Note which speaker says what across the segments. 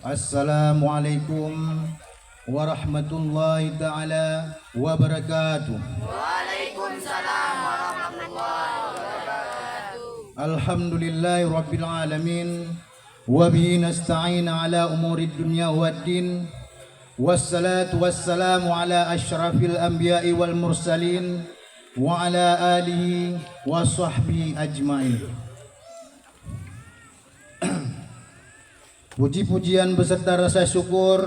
Speaker 1: Assalamualaikum warahmatullahi taala wabarakatuh.
Speaker 2: Waalaikumsalam warahmatullahi wabarakatuh.
Speaker 1: Alhamdulillahi rabbil alamin wa bihi nasta'in ala umuri dunya waddin. Wassalatu wassalamu ala asyrafil anbiya'i wal mursalin wa ala alihi wa sahbihi ajmain. Puji-pujian beserta rasa syukur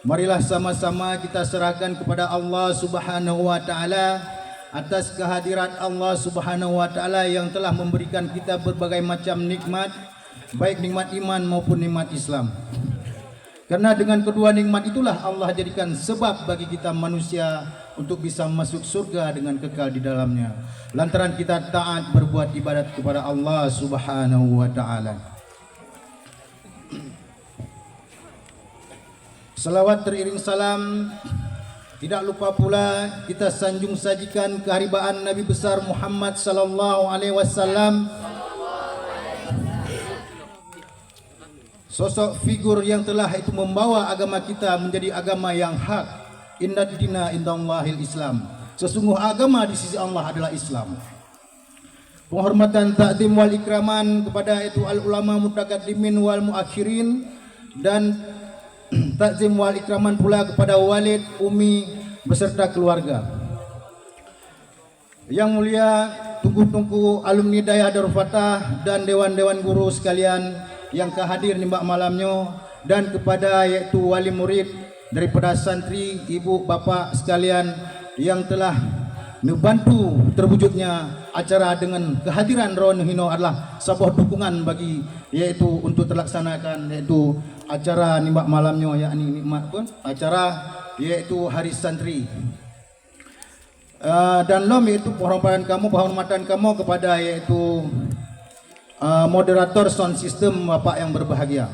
Speaker 1: marilah sama-sama kita serahkan kepada Allah Subhanahu wa taala atas kehadirat Allah Subhanahu wa taala yang telah memberikan kita berbagai macam nikmat, baik nikmat iman maupun nikmat Islam. Karena dengan kedua nikmat itulah Allah jadikan sebab bagi kita manusia untuk bisa masuk surga dengan kekal di dalamnya, lantaran kita taat berbuat ibadat kepada Allah Subhanahu wa taala. Salawat teriring salam tidak lupa pula kita sanjung sajikan keharibaan Nabi besar Muhammad sallallahu alaihi wasallam, sosok figur yang telah itu membawa agama kita menjadi agama yang hak. Inna dina indallahil Islam. Sesungguh agama di sisi Allah adalah Islam. Penghormatan, takdim wal ikraman kepada itu al ulama mutaqaddimin wal muakhirin, dan takzim wal ikraman pula kepada walid, umi beserta keluarga. Yang mulia tunggu-tunggu alumni Daya Darul Fatah dan dewan-dewan guru sekalian yang kehadir di malamnya, dan kepada yaitu wali murid daripada santri, ibu bapa sekalian yang telah membantu terwujudnya acara dengan kehadiran Ron Hino adalah sebuah dukungan bagi yaitu untuk terlaksanakan yaitu acara nikmat malamnya, yakni nikmat pun acara yaitu Hari Santri. Dan lom yaitu penghormatan kamu kepada yaitu moderator sound system bapak yang berbahagia.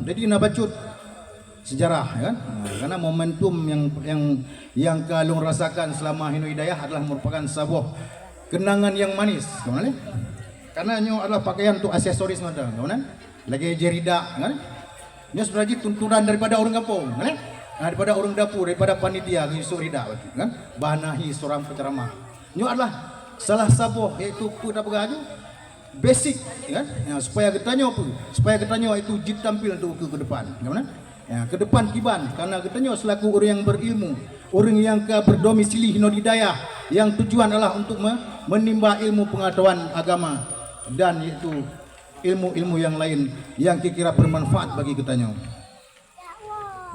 Speaker 1: Jadi nak bacut sejarah kan, karena momentum yang kalung rasakan selama Hino Hidayah adalah merupakan sebuah kenangan yang manis, kawan. Karena nyo adalah pakaian untuk aksesoris mata, kawan. Lagi jerida kan. Nyo sebenarnya tuntunan daripada orang kampung, kan? Daripada orang dapur, daripada panitia ngisuk rida kan. Bahanahi seorang penceramah. Nyo adalah salah satu yaitu apa baju basic kan, ya, supaya ketanya itu jid tampil tu ke depan, kan? Ya, ke depan kiban, karena ketanya selaku orang yang berilmu, orang yang berdomisili Hino Hidayah, yang tujuan adalah untuk menimba ilmu pengetahuan agama dan itu ilmu-ilmu yang lain yang kira bermanfaat bagi ketanya.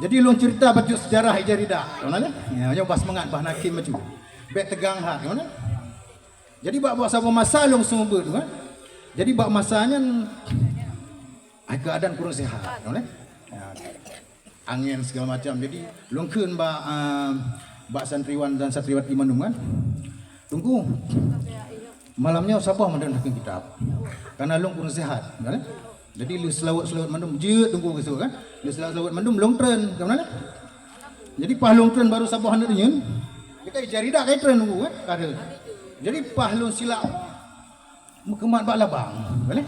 Speaker 1: Jadi long cerita baca sejarah Hijarida, kan? Ya, nyoba semangat bah nakim macam bet tegang hak, kan? Jadi buat satu masa long semua tu kan. Jadi buat masanya keadaan kurang sihat, kan? Ya, angin segala macam. Jadi longkeun bak santriwan dan santriwati manum kan. Tunggu. Malamnya sabah mendengarkan kitab. Karena long kurang sihat, kan? Jadi lu selawat mandum je tunggu ke kan. Lu selawat mandum long tren, kan? Jadi pas long tren baru sabah hendak kita cari dak kai tren tunggu kan. Kada. Jadi pahlon sila kemat bak labang, kan?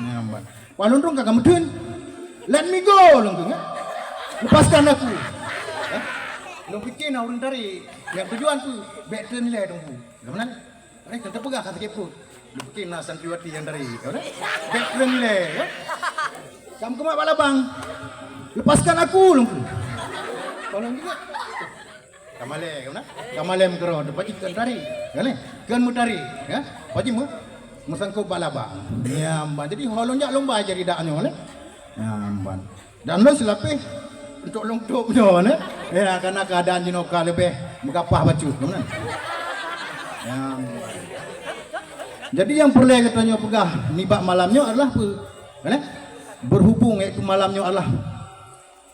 Speaker 1: Nampak. Pahlon rong kagak medun. Let me go long tu kan. Lepaskan aku. Long fikir nak orang tarik. Yang tujuan tu back turn nilai tunggu. Gimana? Mereka tetap pegang kata keput. Long fikir nak santriwati yang tarik, kan? Back turn nilai, kan? Kamu kemat bak labang. Lepaskan aku long tu. Pahlon juga. Kamale, kan? Kamale mengkero dapat ikan tarik, kan? Kan mutari, ya? Pagi mu musangkut balaba. Ya, amban. Jadi holon jak lomba jadi daknya, kan? Ya, amban. Dan lo selapih untuk longtok nyo, kan? Ya, karena keadaan jinoka lebih megapah baju, kan? Ya. Jadi yang perlu katanya pegah nibak malamnya adalah apa? Kan? Berhubung iaitu malamnya adalah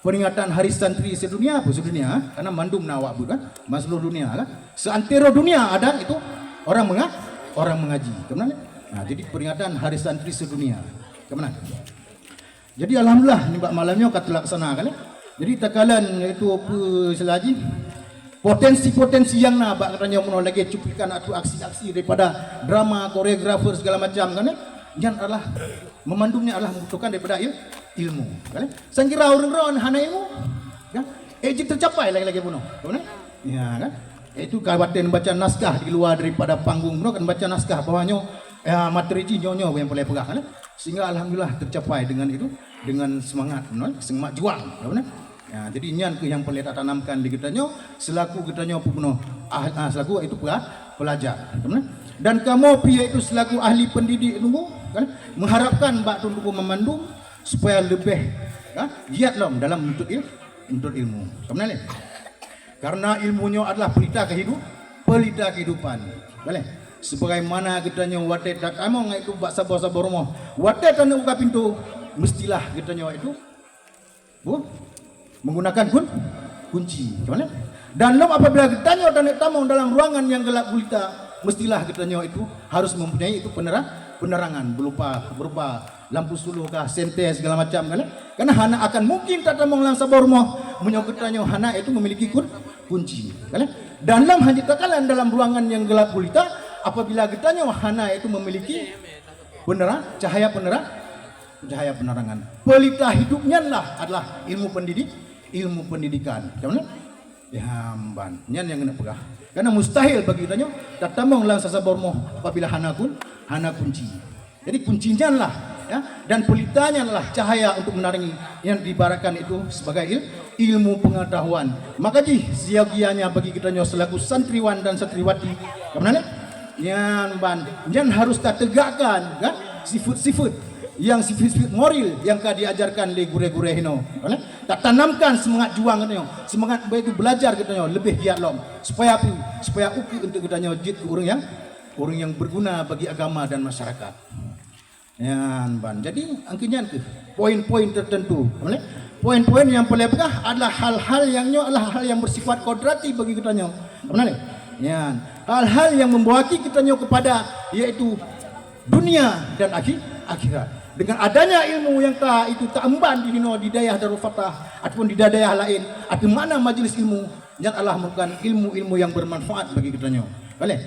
Speaker 1: peringatan Hari Santri sedunia, apa sedunia, karena mandum nawak bu kan, seluruh dunia kan, seantero dunia ada itu orang mengaji, kemudian, nah jadi peringatan Hari Santri sedunia, kemudian, jadi alhamdulillah ni malamnya kat laksana kan, jadi takalan iaitu apa selagi potensi-potensi yang nabak katanya mau lagi cuplikan atau aksi-aksi daripada drama, koreografer segala macam kan yang adalah memandumnya adalah membutuhkan daripada ilmu kan. Saya kira orang-orang hana ilmu kan ejik tercapai lagi-lagi bunuh kan ya kan itu kabupaten baca naskah di luar daripada panggung bunuh kan baca naskah bawahnya materi nyonyo yang boleh pegang kan sehingga alhamdulillah tercapai dengan itu dengan semangat semangat juang kan. Ya, jadi nyan ke yang boleh tanamkan di kitanya selaku kitanya penuh selaku itu pelajar teman dan kamu pia itu selaku ahli pendidik tunggu kan mengharapkan bak tunggu memandung supaya lebih giat lom dalam menuntut ilmu teman karena ilmunya adalah pelita kehidupan boleh sebagaimana kitanya watet dat among itu bak sabar rumah watet tanda buka pintu mestilah kitanya itu menggunakan kunci gimana dan lom apabila ditanya dan tamu dalam ruangan yang gelap gulita mestilah kitanya itu harus mempunyai itu penerangan berupa lampu suluh kah sente segala macam kan karena hana akan mungkin tak tamu lang sabar rumah menyoketanya hana itu memiliki kunci kan dan lam hanya takalan dalam ruangan yang gelap gulita apabila kitanya hana itu memiliki cahaya penerangan pelita hidupnya lah adalah ilmu pendidikan macam ya ban nyan yang kena pegah karena mustahil bagi kita tatamong lang sa sabormo apabila hana kunci jadi kuncinya lah ya dan pelitanya lah cahaya untuk menaringi yang diibaratkan itu sebagai ilmu pengetahuan maka siogianya bagi kita selaku santriwan dan santriwati kemana nyan ban nyan harus tak tegakkan kan sifat-sifat yang sifat moral yang kau diajarkan oleh guru-guru hino tak tanamkan semangat juang katanya semangat begitu belajar katanya lebih giat lom supaya uki untuk katanya jid orang yang berguna bagi agama dan masyarakat ya ban jadi angkinya poin-poin tertentu poin-poin yang paling pegah adalah hal-hal yang bersifat kodrati bagi katanya ya hal-hal yang membawa kitanya kepada yaitu dunia dan akhirat dengan adanya ilmu yang itu tak emban di daerah Darul Fatah ataupun di daerah lain atau mana majlis ilmu yang Allah merupakan ilmu-ilmu yang bermanfaat bagi kitanya boleh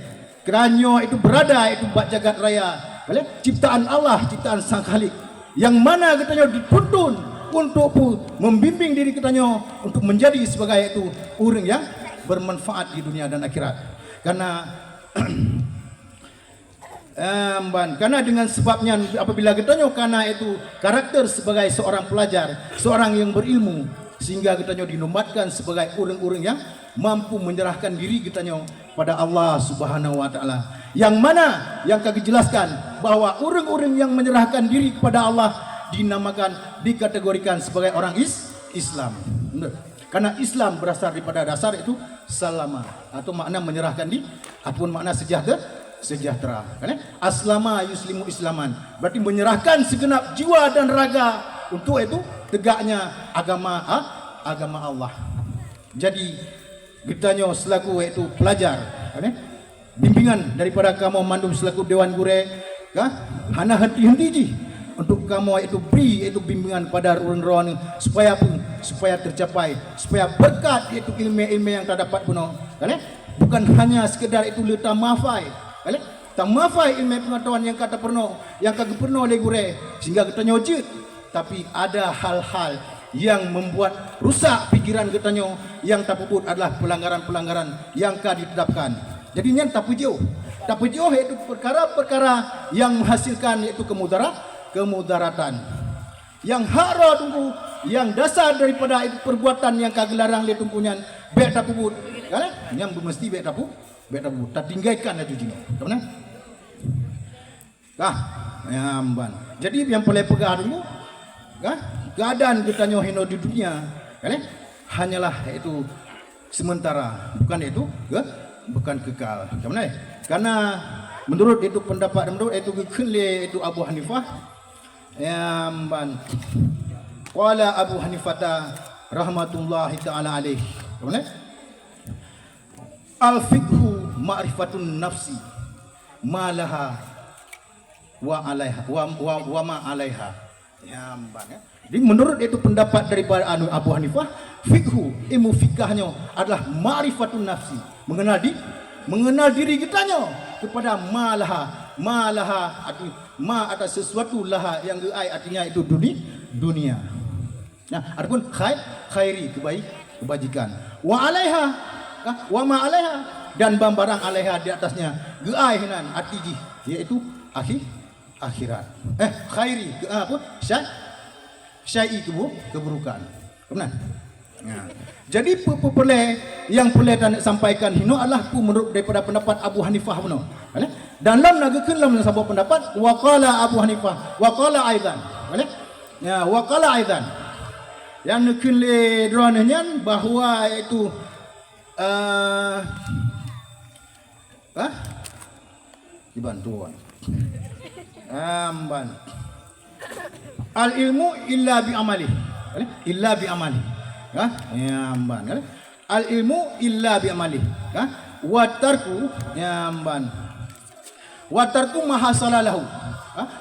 Speaker 1: kerana itu berada itu bak jagat raya boleh ciptaan Allah ciptaan Sang Khalik yang mana kitanya dituntun untuk membimbing diri kitanya untuk menjadi sebagai itu orang yang bermanfaat di dunia dan akhirat karena karena dengan sebabnya apabila kitanya karena itu karakter sebagai seorang pelajar seorang yang berilmu sehingga kitanya dinobatkan sebagai orang-orang yang mampu menyerahkan diri kitanya pada Allah Subhanahu wa taala yang mana yang kami jelaskan bahwa orang-orang yang menyerahkan diri kepada Allah dikategorikan sebagai orang Islam karena Islam berasal daripada dasar itu salama atau makna menyerahkan diri ataupun makna sejahtera kan aslama yuslimu islaman berarti menyerahkan segenap jiwa dan raga untuk itu tegaknya agama Allah jadi kitanya selaku itu pelajar kan bimbingan daripada kamu mandum selaku dewan gure hana henti untuk kamu itu beri itu bimbingan pada orang-orang supaya tercapai supaya berkat itu ilmu yang terdapat puno kan bukan hanya sekedar itu letak mafai tak mafai ilmu pengetahuan yang kata pernah yang kagak pernah oleh gure sehingga kita nyojit tapi ada hal-hal yang membuat rusak pikiran kita yang tak puput adalah pelanggaran-pelanggaran yang kau ditetapkan jadi yang tak jauh itu perkara-perkara yang menghasilkan yaitu kemudaratan yang hara tunggu yang dasar daripada itu perbuatan yang kagak larang le tunggunya baik tak puput kan yang mesti baik tak tak tinggalkan itu jino teman ya amban jadi yang paling pegang dulu keadaan kita hino di dunia kan hanyalah itu sementara bukan kekal teman karena menurut itu pendapat menurut itu kekele itu Abu Hanifah ya amban qala Abu Hanifah rahmatullahi taala alaihi teman al-fiqhu ma'rifatun nafsi malaha wa alaiha wa ma alaiha ya mbak Jadi menurut itu pendapat daripada Abu Hanifah, fikhu, ilmu fikahnya adalah ma'rifatun nafsi, mengenal diri kitanya kepada malaha ma atas sesuatu laha yang artinya itu dunia. Nah, adapun khairi kebajikan. Wa alaiha wa ma alaiha dan barang alaiha di atasnya hinan arti yaitu akhirat. Khairi apa? Syai keburukan. Benar? Ya. Jadi yang boleh dan sampaikan hino adalah menurut daripada pendapat Abu Hanifah benar. Dalam nagakeun dalam sebuah pendapat waqala Abu Hanifah waqala aidan. Ya, waqala aidan. Yang nukeun le dronenya bahwa itu dibantuan. Amban. Al ilmu illa bi amali. Illa bi amali. Ya amban. Al ilmu illa bi amali. Wa tarku ya amban. Wa tarku mahasalalahu.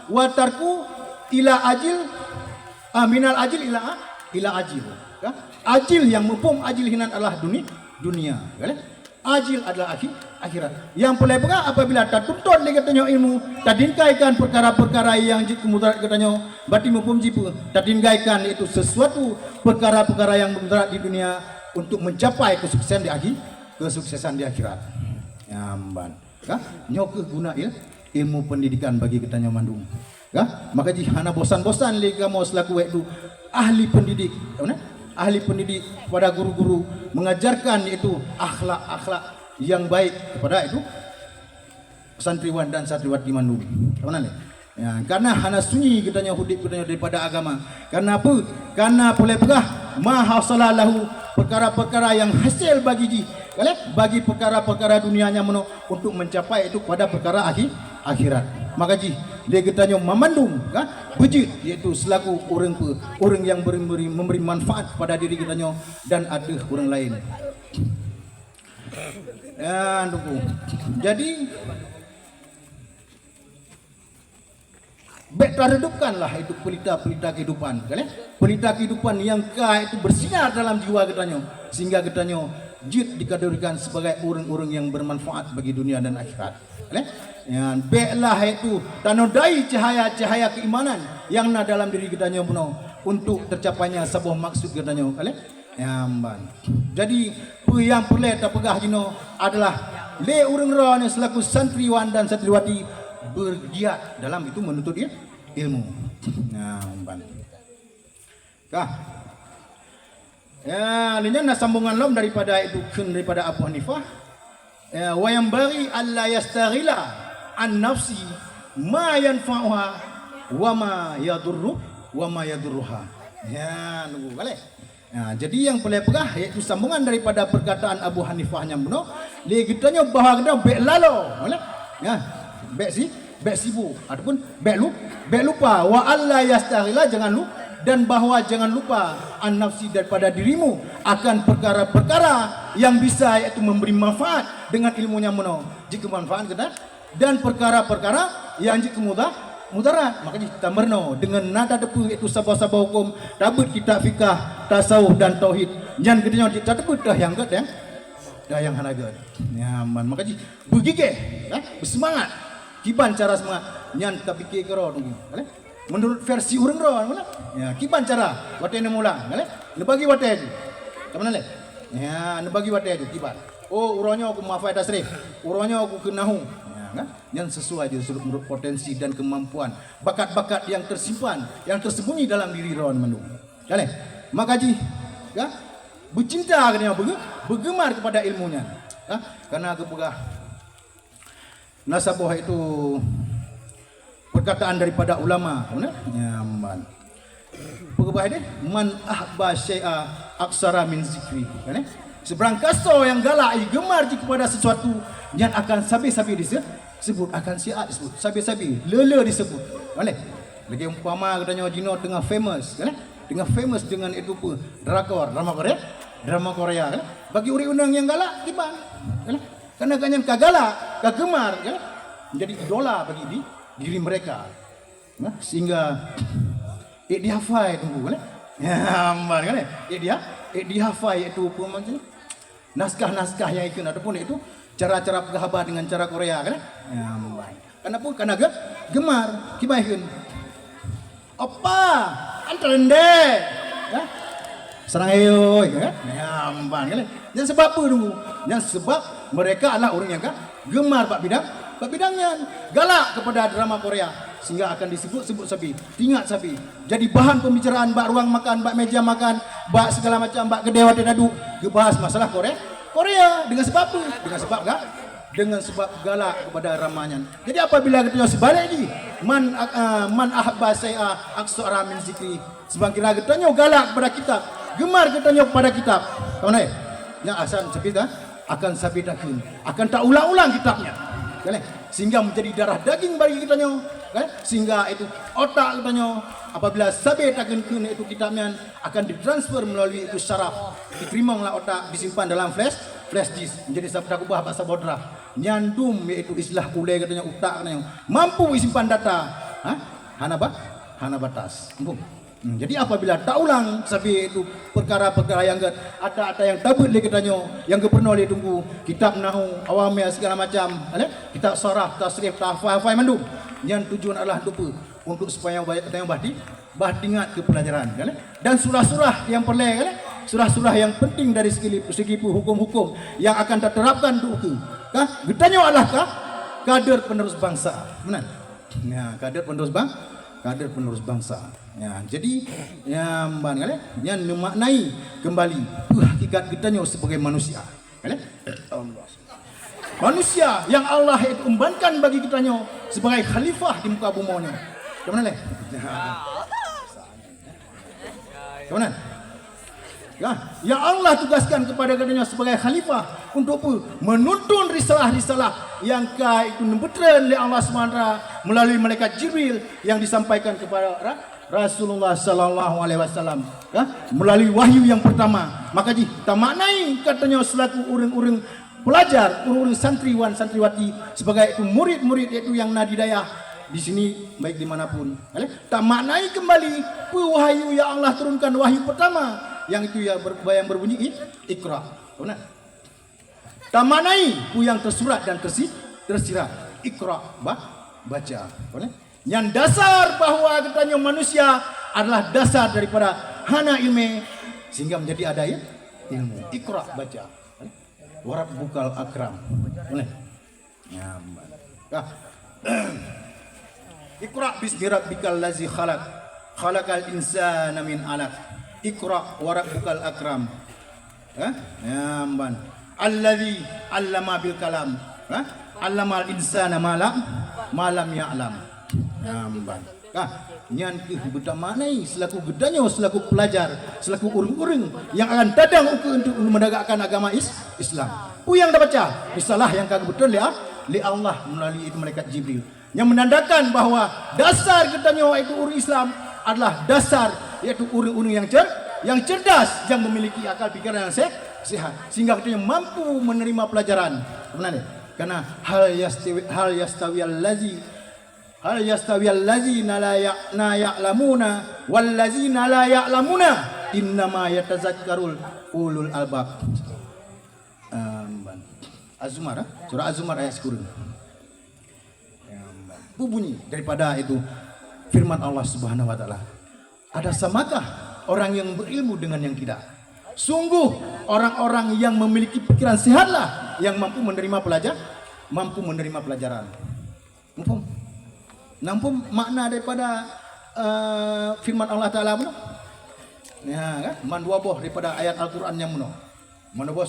Speaker 1: Wa tarku ila ajil minal ajil ila ajil. Ajil yang mufhum ajil hinan adalah dunia. Ajil adalah akhirat. Yang boleh pegang apabila tak tuntut lagi katanya ilmu, tak dingkaikan perkara-perkara yang mudarat katanya, berarti mufhum jipu. Tak dingkaikan itu sesuatu perkara-perkara yang mudarat di dunia untuk mencapai kesuksesan di akhirat. Nyamban. Nyok guna ilmu pendidikan bagi katanya mandung. Maka jika hana bosan-bosan lagi kamu selaku itu ahli pendidik, ahli pendidik pada guru-guru mengajarkan itu akhlak-akhlak yang baik kepada itu santriwan dan santriwati Mandung. Ya, karena hana sunyi katanya hudib katanya daripada agama. Karena apa? Karena boleh pegah mahasalalahu perkara-perkara yang hasil bagi bagi perkara-perkara dunianya untuk mencapai itu pada perkara akhirat. Maka dia katanya memandung bejit iaitu selaku orang yang memberi manfaat pada diri katanya dan ada orang lain. Ya, jadi redupkanlah itu pelita-pelita kehidupan, pelita kehidupan yang itu bersinar dalam jiwa katanya, sehingga katanya jid dikategorikan sebagai orang-orang yang bermanfaat bagi dunia dan akhirat. Ya, baiklah itu tanodai cahaya-cahaya keimanan yang ada dalam diri katanya untuk tercapainya sebuah maksud katanya. Ya, jadi yang perlu kita pegah jino adalah le urang-urang selaku santriwan dan santriwati bergiat dalam itu menuntut ilmu. Nah, ya, ini sambungan lom daripada Abu Hanifah. Ya, wa yang bari alla yastaghila an nafsi ma yanfa'uha wa ma yadurruha. Ya, nunggu kali. Nah, jadi yang boleh pegah yaitu sambungan daripada perkataan Abu Hanifah yang benar. Dia kitanya bahwa kita bek lalo, ya, bek sibuk ataupun bek lupa wa alla yastaghila jangan lupa dan bahwa jangan lupa an nafsi daripada dirimu akan perkara-perkara yang bisa yaitu memberi manfaat dengan ilmunya jika manfaat kita dan perkara-perkara yang jika mudarat maka kita merno dengan nada depu itu sabah-sabah hukum dabut kita fikah tasawuf dan tauhid jangan kedenya kita tebut dah yang hanagat nyaman maka begige bersemangat kiban cara semangat nyan kita fikir kero menurut versi urang ya kiban cara watene mulang ne bagi watene tamana le ya ne bagi watene kiban uronyo aku mafai tasrif uronyo aku kenahu yang sesuai menurut potensi dan kemampuan bakat-bakat yang tersimpan yang tersembunyi dalam diri rawan mandung. Maka bercinta katanya bergemar kepada ilmunya. Karena kepegah nasabah itu perkataan daripada ulama, nyaman. Pegabah ini man ahba syai'a aksara min zikri. Seberang kaso yang galak gemar kepada sesuatu yang akan sabi-sabi disebut akan siat disebut sabi-sabi lele disebut lagi umpama katanya Jino tengah famous dengan itu pun drama Korea bagi orang yang galak tiban karena kanyan kagalak kagemar menjadi idola bagi diri mereka sehingga dihafai tunggu kan. Ya, aman kan. Dihafai itu apa macam naskah-naskah yang ikut ataupun itu cara-cara pergahaban dengan cara Korea kan. Ya, aman. Kenapa? Karena gemar kibaihkeun. Apa? Antrende. Ya. Serang ayo ya. Ya, aman kan. Yang sebab apa dulu? Yang sebab mereka adalah orang yang gemar bab bidangnya, galak kepada drama Korea sehingga akan disebut-sebut sapi, tingkat sapi. Jadi bahan pembicaraan bak ruang makan, bak meja makan, bak segala macam, bak kedai hotel dadu, gebahas masalah Korea dengan sebab apa? Dengan sebab galak kepada ramanya. Jadi apabila kita sebalik ni, man ahabba say'a aqsara min zikri. Sebab kira kita galak kepada kitab, gemar kita kepada kitab. Tahu tak? Yang asal sapi akan sabitakan, akan tak ulang-ulang kitabnya. Kan? Sehingga menjadi darah daging bagi kita kan? Sehingga itu otak kita apabila sabitakan itu kitabnya akan ditransfer melalui itu syaraf, diterima oleh otak, disimpan dalam flash disk menjadi sabda kubah bahasa bodra nyandum yaitu istilah ulai katanya otak katanya mampu simpan data hana batas. Jadi apabila tak ulang sampai itu perkara-perkara yang ada yang tabut le katanya yang pernah le tunggu kitab nahu awamnya segala macam kitab saraf tasrif tahfaz mandum yang tujuan adalah untuk supaya banyak katanya ingat ke pelajaran kan dan surah-surah yang perlu kan surah-surah yang penting dari segi hukum-hukum yang akan terterapkan untuk katanya adalah kader penerus bangsa benar ya kader penerus bangsa. Ya, jadi yang yang memaknai kembali hakikat kita sebagai manusia. Manusia yang Allah itu umbankan bagi kita sebagai khalifah di muka bumi ni. Kemana leh? Kemana? Ya, yang Allah tugaskan kepada katanya sebagai khalifah untuk menuntun risalah-risalah yang itu diberikan oleh Allah SWT melalui malaikat Jibril yang disampaikan kepada Rasulullah sallallahu alaihi wasallam melalui wahyu yang pertama. Maka kita maknai katanya selaku orang-orang pelajar, orang-orang santriwati sebagai itu murid-murid itu yang nadidayah di sini baik dimanapun. Tak maknai kembali wahyu yang Allah turunkan wahyu pertama yang itu yang berbunyi Iqra. Benar? Tak maknai yang tersurat dan tersirat Iqra baca. Benar? Yang dasar bahawa katanya manusia adalah dasar daripada hana ilmu sehingga menjadi ada ilmu. Iqra baca. Warab bukal akram. Boleh? Ya. Iqra bismi rabbikal ladzi khalaq. Khalaqal insana min 'alaq. Iqra warab bukal akram. Ya, man. Alladzi 'allama bil kalam. Allamal insana ma lam ya'lam. Namban. Nyan kita maknai selaku gedanya selaku pelajar, selaku orang-orang yang akan dadang untuk menegakkan agama Islam. Yang dah baca risalah yang kagak betul li Allah melalui itu malaikat Jibril yang menandakan bahawa dasar gedanya itu orang Islam adalah dasar yaitu orang-orang yang cerdas yang memiliki akal pikiran yang sehat sehingga kita mampu menerima pelajaran. Benar? Karena hal yastawi allazina la ya'lamuna wal ladzina la ya'lamuna innama yatazakkarul ulul albab. Az-Zumar, surah Az-Zumar ayat 10. Bunyi daripada itu firman Allah Subhanahu wa taala. Ada samakah orang yang berilmu dengan yang tidak? Sungguh orang-orang yang memiliki pikiran sehatlah yang mampu menerima pelajaran. Nampak makna daripada firman Allah Ta'ala mana? Ya, kan? Manduaboh daripada ayat Al-Quran yang mana? Manduaboh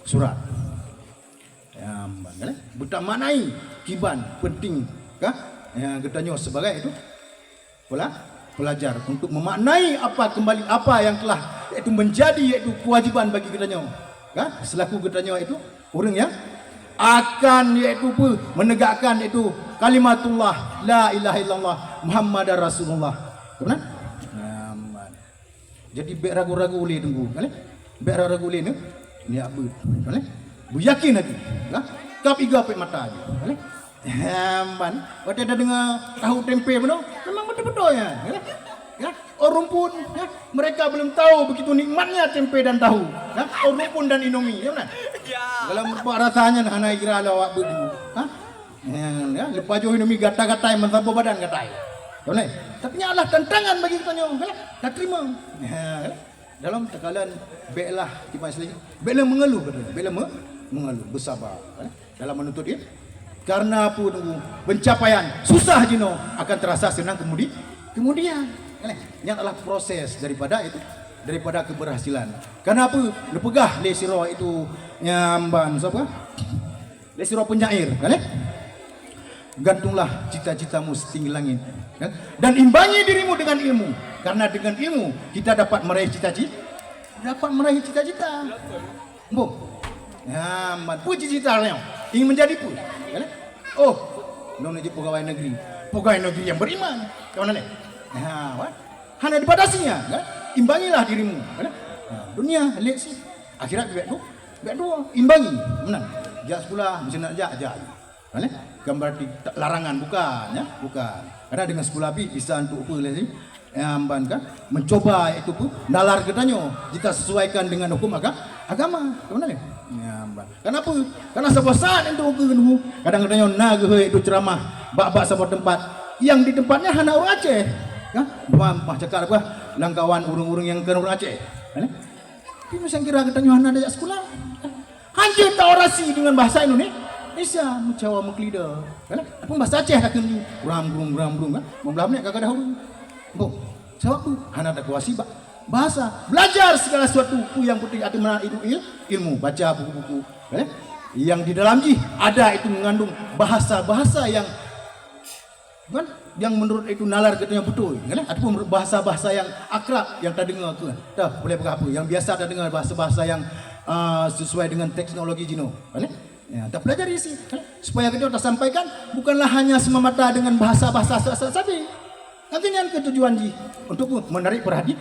Speaker 1: surat. Ya, kan? Buta maknai kiban penting, kan? Ya, katanya sebagai itu pelajar untuk memaknai apa yang telah itu menjadi itu kewajiban bagi katanya, kan? Selaku katanya itu orang yang akan yaitu menegakkan itu kalimatullah la ilaha illallah Muhammadar Rasulullah. Benar? Aman. Jadi bek ragu-ragu boleh tunggu, kan? Bek ragu-ragu boleh ni apa? Kan? Bu yakin lagi. Kan? Kap iga pek mata aja. Kan? Aman. Waktu ada dengar tahu tempe benar? Memang betul-betul ya. Kan? rumpun, ya. Mereka belum tahu begitu nikmatnya tempe dan tahu, ya. Rumpun dan Indomie, ya benar. Kalau merupakan rasanya anak kira awak bedu, ya. Lepas jauh Indomie gata-gatai mensapu badan gatai, ya benar. Tapi Allah tantangan bagi kita nyo, ya. Tak terima. Ya. Dalam tekalan belah kita Islam, bela mengeluh katanya, bela mengeluh, bersabar, ya. Dalam menuntut dia. Karena apa tunggu pencapaian susah jino akan terasa senang kemudian yang adalah proses daripada itu, daripada keberhasilan. Karena apa lu pegah le siro itu nyamban siapa le siro penyair kan, gantunglah cita-citamu setinggi langit, kan? Dan imbangi dirimu dengan ilmu, karena dengan ilmu kita dapat meraih cita-cita. Bu, nyamban puji cita-cita ingin menjadi pun, kan? Oh, non jadi pegawai negeri yang beriman, kawan ni. Hanya dibatasinya, kan? Imbangilah dirimu, kan? Dunia lihat sih, akhirat biar dua, imbangi, mana? Jak sekolah, mesti nak jak, kan? Gambar larangan bukan, ya, bukan. Karena dengan sekolah bisa untuk apa lagi? Amban kan? Mencoba itu pun nalar ketanyo, kita sesuaikan dengan hukum agama, kawan ni. Kenapa? Karena sebuah saat itu kadang-kadang naga itu ceramah bak-bak sebuah tempat yang di tempatnya hanya orang Aceh, kan? Mah cakap apa? Langkawan urung-urung yang kan orang Aceh, kan? Tapi mesti kira katanya hanya ada sekolah. Hanya tak orasi dengan bahasa Indonesia, mencawa menglida, kan? Apa bahasa Aceh tak kena ram-rum, kan? Membelah ni kakak dah urung. Bu, sebab tu hanya tak kuasi bahasa, belajar segala sesuatu yang penting atau mana itu ilmu, baca buku-buku, yang di dalam ada itu mengandung bahasa-bahasa yang kan, yang menurut itu nalar katanya betul, kan? Ataupun bahasa-bahasa yang akrab yang tak dengar ke, dah boleh apa yang biasa tak dengar bahasa-bahasa yang sesuai dengan teknologi jino, kan? Ya, tak pelajari sih, kan? Supaya kita tak sampaikan bukanlah hanya semata dengan bahasa-bahasa saja. Nantinya ketujuan untuk menarik perhatian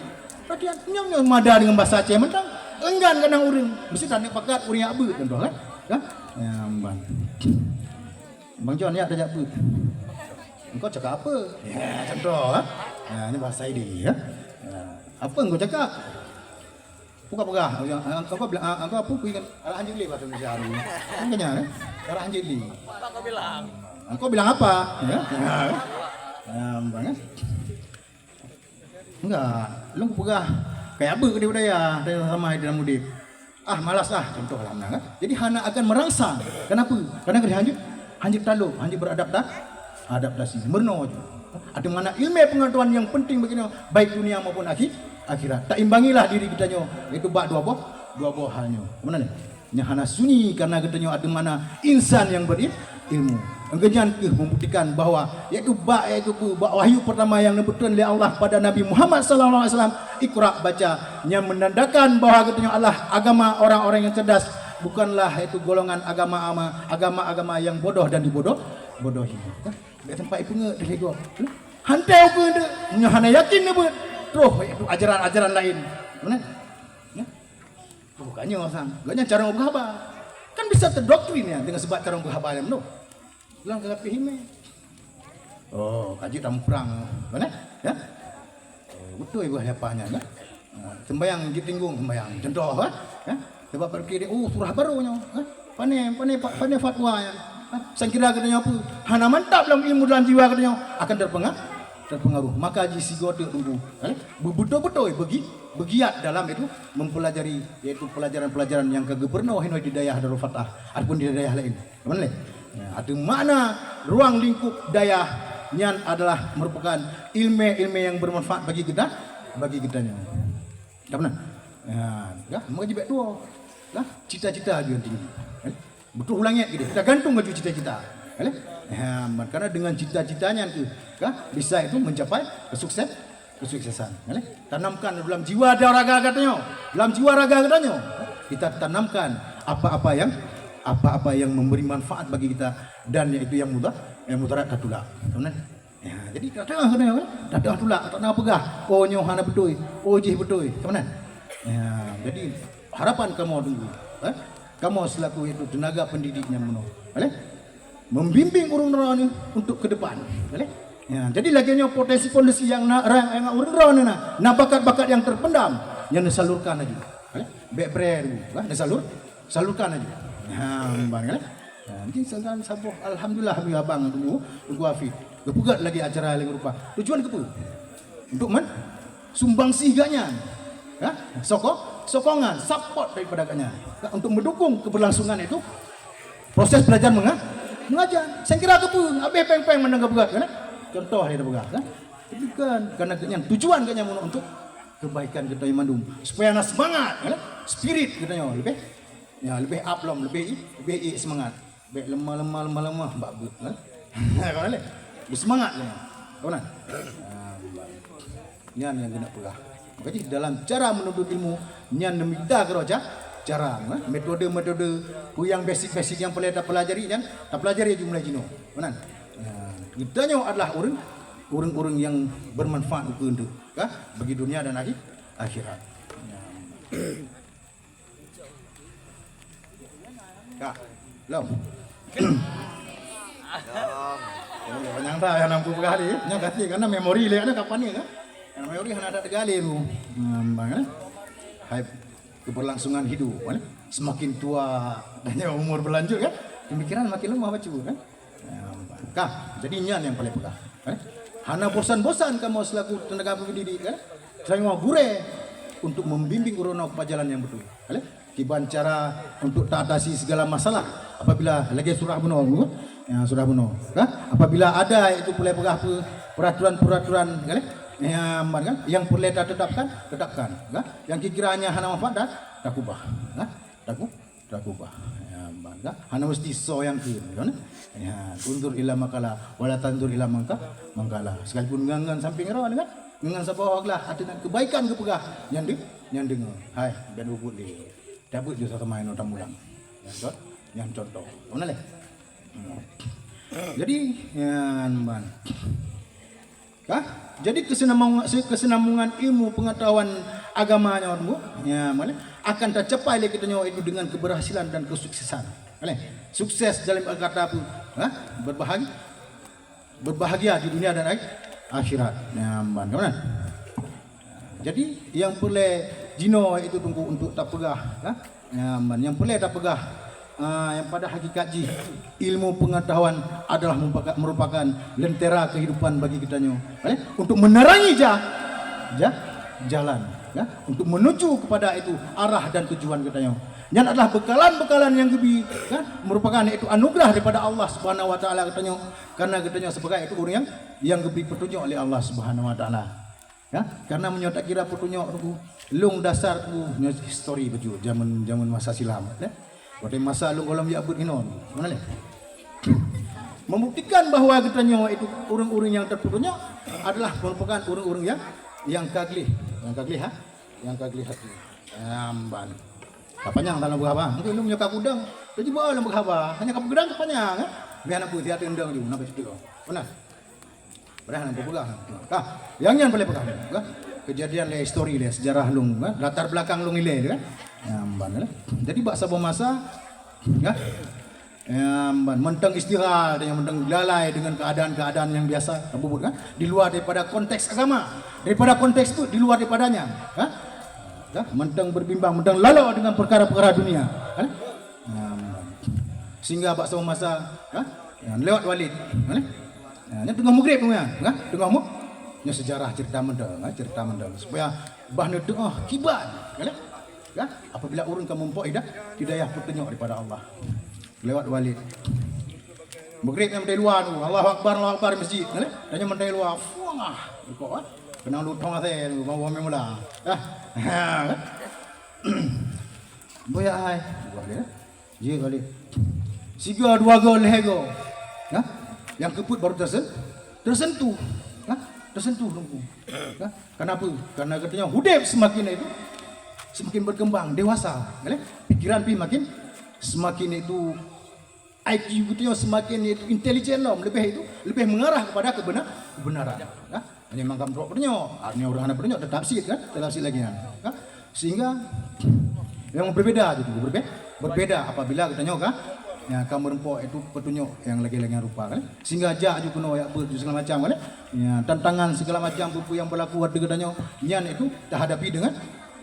Speaker 1: nyom mada dengan bahasa Aceh mentang enggan kadang uring mesti tak nak pakat uring apa contoh kan, ya bang John ya tak apa engkau cakap apa, ya contoh ini bahasa ini, ya apa engkau cakap pegah engkau bilang engkau apa ingat arah anjili bahasa Indonesia hari makanya arah anjili engkau bilang apa, ya bang enggak, lu pegah kayak apa ke dia budaya sama dalam mudik. Malas contoh lah kan. Jadi hana akan merangsang. Kenapa? Karena dia hanjut taluk, hanjut adaptasi. Merno je. Ada mana ilmu pengetahuan yang penting bagi kita baik dunia maupun akhirat. Tak imbangilah diri kita nyo itu bak dua buah halnya. Mana ni? Nya hana sunyi karena kita nyo ada mana insan yang berilmu. Enggan membuktikan bahawa iaitu wahyu pertama yang diturunkan oleh Allah pada Nabi Muhammad sallallahu alaihi wasallam, Iqra baca, yang menandakan bahawa katanya Allah agama orang-orang yang cerdas, bukanlah itu golongan agama yang bodoh dan dibodohi. Di tempat itu ngek dia hantai aku nya hana yakin apa terus itu ajaran-ajaran lain. Mana? Ya. Bukannya orang, bukannya cara berkhabar. Kan bisa terdoktrin ya dengan sebab cara berkhabar yang benar. Bilang ke Pihime. Oh, kaji tamu perang. Mana? Ya? Betul ibu hapanya kan? Sembayang di tinggung sembayang. Contoh ya? Sebab pergi dia surah barunya. Pandai fatwa ya. Saya kira katanya apa? Hana mantap dalam ilmu dalam jiwa katanya akan terpengaruh. Maka haji si gote tunggu. Betul-betul begiat dalam itu mempelajari yaitu pelajaran-pelajaran yang kagak pernah hinoi di daerah Darul Fatah ataupun di daerah lain. Mana? Ya, ada makna ruang lingkup daya nyan adalah merupakan ilmu yang bermanfaat bagi kitanya. Tak benar? Ya, mengaji baik tua. Lah, cita-cita dia tinggi. Betul ulangnya kita gantung baju cita-cita. Ya, karena dengan cita-citanya itu bisa itu mencapai kesuksesan. Tanamkan dalam jiwa dan raga katanya. Dalam jiwa raga katanya. Kita tanamkan apa-apa yang memberi manfaat bagi kita dan yaitu yang mudarat tatulak. Ya, jadi tak tulak, tak nak pegah. Oh nyoh hana betul. Oh jih betul. Macam ya, jadi harapan kamu tunggu. Kamu selaku itu tenaga pendidiknya membimbing urang-urang ini untuk ke depan. Ya, jadi laginya potensi-potensi yang yang urang na bakat-bakat yang terpendam yang disalurkan aja. Backbrain dulu, salurkan aja. Ya, bang kan? Nanti sekarang sabuh alhamdulillah habis abang tunggu Afif. Kepugat lagi acara yang rupa. Tujuan ke untuk sumbangsi ganya. Ya, sokongan, support daripada ganya. Untuk mendukung keberlangsungan itu proses belajar mengajar. Saya kira abe peng-peng mendengar buat kan? Contoh hari buat kan? Bukan karena tujuan ganya untuk kebaikan kita yang mandum supaya nak semangat kan? Spirit katanya lebih up lebih semangat. Baik lemah bagus kan? Kau boleh bersemangat lah. Kau nak? Nyan yang kena pula. Jadi dalam cara menuntut ilmu nyan minta keroja cara metode yang basic yang boleh tak pelajari kan? Tak pelajari jumlah jino. Benar? Kita adalah orang yang bermanfaat untuk bagi dunia dan akhirat. Ya, belum. Yang tak yang nampu kali, yang kati karena memori le ada kapan ni kan? Yang memori hanya ada kali tu. Bang hai keberlangsungan hidup kan? Semakin tua dan umur berlanjut kan? Pemikiran makin lemah baca kan? Jadi nyan yang paling pegah. Hana bosan-bosan kamu selaku tenaga pendidik kan? Saya mau gure untuk membimbing urang ke jalan yang betul. Kiban cara untuk tak atasi segala masalah apabila lagi surah benar surah benar. Apabila ada itu boleh pegah peraturan kan? Yang boleh tetapkan. Yang kiranya hana manfaat tak ubah. Tak ubah. Hana mesti so yang kan? Tundur ila makala wala tandur ila mangkala. Sekalipun ngangan samping rawan kan? Ngangan sabawah lah hati kebaikan kepegah yang dengar. Hai ben ubut li. Dapat juga satu main orang mulang. Yang contoh. Mana leh? Jadi jadi kesinambungan ilmu pengetahuan agamanya orang akan tercapai kita itu dengan keberhasilan dan kesuksesan. Sukses dalam kata apa? Berbahagia di dunia dan akhirat. Jadi yang boleh jino itu tunggu untuk tak pegah. Yang boleh tak pegah. Yang pada hakikat ilmu pengetahuan adalah merupakan lentera kehidupan bagi kita untuk menerangi jalan untuk menuju kepada itu arah dan tujuan kita yang adalah bekalan-bekalan yang merupakan itu anugerah daripada Allah Subhanahu wa taala karena kita sebagai itu orang yang diberi petunjuk oleh Allah Subhanahu wa taala. Karena menyotak kira petunjuk lung dasar histori baju zaman masa silam. Pada masa lung kolam yabut inon. Mana le? Membuktikan bahawa kita itu orang-orang yang terpetunjuk adalah merupakan orang-orang yang kaglih, yang kaglih hati. Amban. Kapanyang dalam berhaba. Mungkin lu menyokak udang. Jadi bawa dalam berhaba. Hanya kapal gedang kapanyang. Biar nak putih hati undang juga. Nak betul. Benar. Benar nak pegang. Yang boleh pegang. Kejadian le histori le sejarah lung, latar belakang lung ile kan. Amban. Jadi bak sabah masa mentang istirahat yang mentang lalai dengan keadaan-keadaan yang biasa kabubut kan di luar daripada konteks agama, daripada konteks itu di luar daripadanya mentang berbimbang, mentang lalau dengan perkara-perkara dunia sehingga bak sabah masa lewat Walid nya tengah maghrib tengah mu nya sejarah cerita mendang supaya bahna doa kibat apabila urun kamu mempunyai hidayah petunjuk daripada Allah lewat Walid maghrib yang dari luar tu Allahu akbar masjid dan yang dari luar wah kena lutong saya mau mula boya ai je Walid siga dua gol lego yang keput baru tersentuh nunggu kenapa karena katanya Hudayb semakin berkembang dewasa pikiran pi makin semakin itu IQ gitu semakin itu intelijen lebih mengarah kepada kebenaran hanya mangkam drop artinya orang anak bernyok tetap sih lagi sehingga yang berbeda gitu berbeda apabila katanya Ya, kamu rempok itu petunjuk yang lagi-lagi rupa kan. Sehingga jak juga kuno ya segala macam kan. Ya, tantangan segala macam buku yang berlaku ada gedanya nyan itu dah hadapi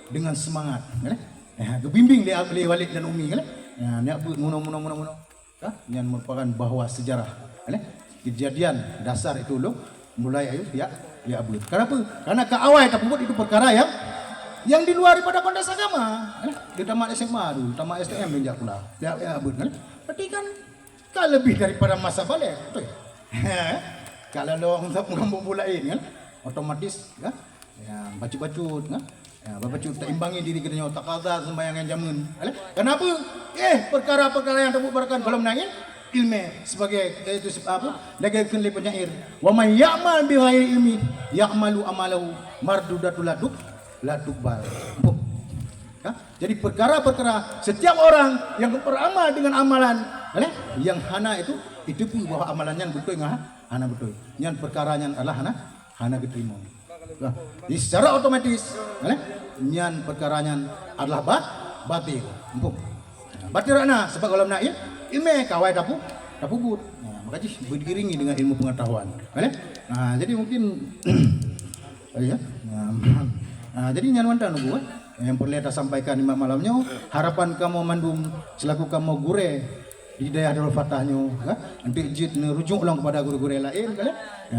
Speaker 1: dengan semangat kan. Ya, kebimbing dia beli Walid dan Umi kan. Ya, nyak buat muno. Kan? Nyan merupakan bahwa sejarah kan. Kejadian dasar itu lo mulai ayo ya buat. Kenapa? Karena ke awal kita buat itu perkara yang di luar daripada konteks agama. Di tamat SMA dulu, tamat STM dia pula. Ya buat kan. Berarti kan lebih daripada masa balik, betul? Kalau lo untuk mengambil bola ini kan, otomatis kan, ya bacut-bacut kan, ya bacut tak imbangi diri kita tak kaza sembahyang yang jamun. Kenapa? Perkara-perkara yang terbuk barakan kalau menangin ilmu sebagai itu apa? Lagi kenli penyair. Wa may ya'mal bi ghairi ilmi ya'malu amalahu mardudatul laduk bal. Jadi perkara-perkara setiap orang yang beramal dengan amalan yang hana itu pun bahwa amalannya betul ngah hana betul. Yang perkaranya adalah hana diterima. Jadi secara otomatis yang perkaranya adalah batil. Batil ana sebab kalau nak ilmu kawai dapu but. Maka beriringi dengan ilmu pengetahuan. Jadi mungkin ya. Jadi nyan wanta nunggu yang perlu kita sampaikan di malamnya harapan kamu mandum selaku kamu gure di daerah Darul Fatahnya nanti jid rujuk ulang kepada guru-guru lain kan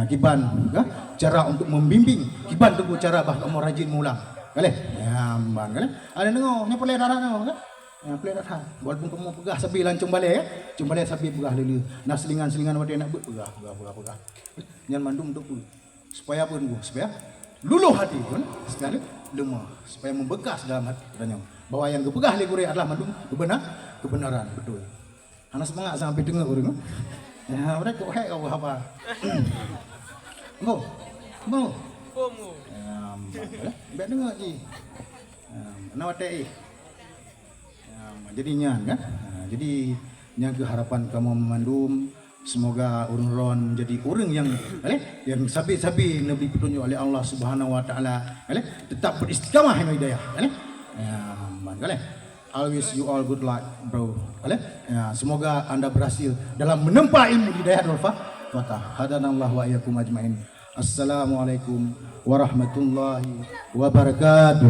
Speaker 1: kiban cara untuk membimbing kiban tunggu cara bah kamu rajin mulang kan ban kan ada nengok nya perlu darah nengok kan perlu darah walaupun kamu pegah sabi lancung balik cuma balik sabi pegah dulu nah selingan wadi nak buat pegah nyan mandum untuk supaya apa nunggu supaya luluh hati kan sekali lemah supaya membekas dalam hati katanya bahwa yang kepegah le gure adalah mandum kebenaran betul. Anak semangat sampai dengar gure ya mereka kok kau apa mau biar dengar ji nama teh jadinya kan jadi yang keharapan kamu memandum semoga urun jadi orang yang sabi-sabi lebih petunjuk oleh Allah Subhanahu wa taala tetap beristiqamah di hidayah I wish you all good luck bro semoga anda berhasil dalam menempa ilmu di hidayah Darul Fatah hadanallahu wa iyyakum ajmain assalamualaikum warahmatullahi wabarakatuh.